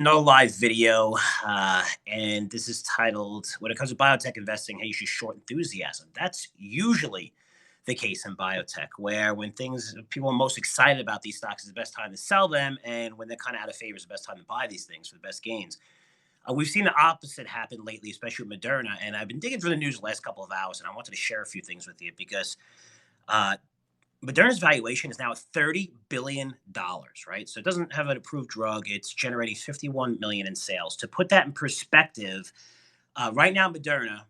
No live video, and this is titled "When It Comes to Biotech Investing, How You Should Short Enthusiasm." That's usually the case in biotech, where when things people are most excited about these stocks is the best time to sell them, and when they're kind of out of favor is the best time to buy these things for the best gains. We've seen the opposite happen lately, especially with Moderna, and I've been digging through the news the last couple of hours, and I wanted to share a few things with you because uh, Moderna's valuation is now at $30 billion, right? So it doesn't have an approved drug. It's generating 51 million in sales. To put that in perspective, right now Moderna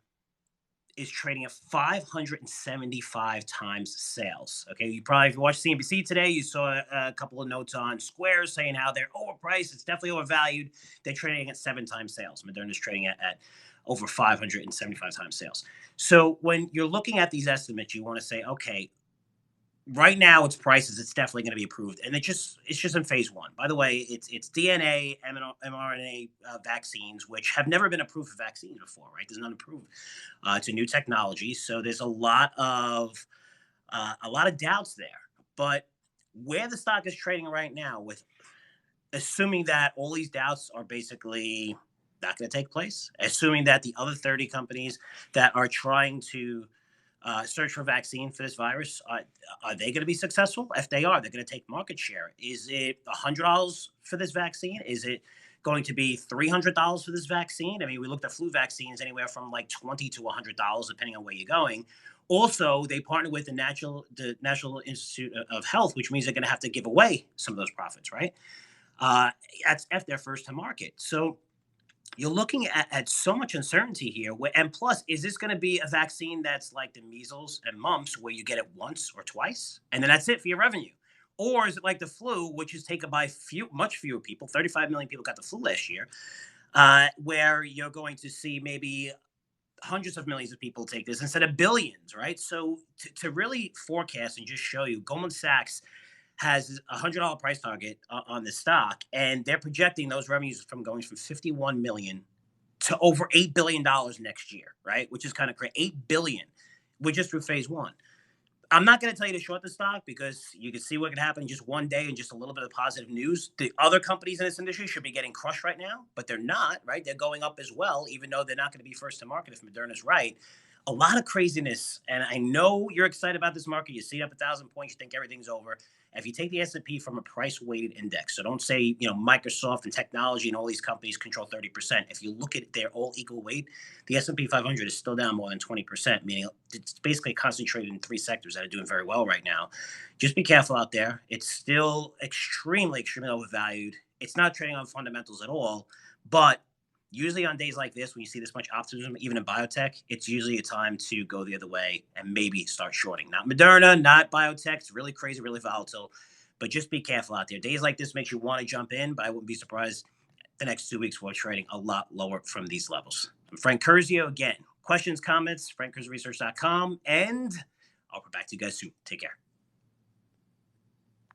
is trading at 575 times sales. Okay, you probably if you watched CNBC today, you saw a couple of notes on Square saying how they're overpriced. It's definitely overvalued. They're trading at 7 times sales. Moderna's trading at over 575 times sales. So when you're looking at these estimates, you want to say, okay, right now its prices it's definitely going to be approved, and it's just in phase one. By the way, it's DNA mRNA vaccines, which have never been approved for vaccines before, right? There's none approved. It's a new technology, so there's a lot of doubts there. But where the stock is trading right now, with assuming that all these doubts are basically not going to take place, assuming that the other 30 companies that are trying to search for vaccine for this virus, are they going to be successful? If they are, they're going to take market share. Is it $100 for this vaccine? Is it going to be $300 for this vaccine? I mean, we looked at flu vaccines anywhere from like $20 to $100, depending on where you're going. Also, they partner with the National Institute of Health, which means they're going to have to give away some of those profits, right? Uh, that's if they're first to market. So you're looking at so much uncertainty here. And plus, is this going to be a vaccine that's like the measles and mumps, where you get it once or twice, and then that's it for your revenue? Or is it like the flu, which is taken by much fewer people? 35 million people got the flu last year, where you're going to see maybe hundreds of millions of people take this instead of billions, right? So to really forecast and just show you, Goldman Sachs has $100 price target on the stock, and they're projecting those revenues from going from 51 million to over $8 billion next year, right? Which is kind of crazy. 8 billion. We're just through phase one. I'm not going to tell you to short the stock because you can see what can happen in just one day and just a little bit of positive news. The other companies in this industry should be getting crushed right now, but they're not, right? They're going up as well, even though they're not going to be first to market if Moderna's right. A lot of craziness, and I know you're excited about this market. You see it up 1,000 points, you think everything's over. If you take the S&P from a price-weighted index, so don't say Microsoft and technology and all these companies control 30%. If you look at their all equal weight, the S&P 500 is still down more than 20%, meaning it's basically concentrated in three sectors that are doing very well right now. Just be careful out there. It's still extremely, extremely overvalued. It's not trading on fundamentals at all, but usually on days like this, when you see this much optimism, even in biotech, it's usually a time to go the other way and maybe start shorting. Not Moderna, not biotech. It's really crazy, really volatile, but just be careful out there. Days like this makes you want to jump in, but I wouldn't be surprised the next 2 weeks we're trading a lot lower from these levels. I'm Frank Curzio again. Questions, comments, frankcurzioresearch.com, and I'll come back to you guys soon. Take care.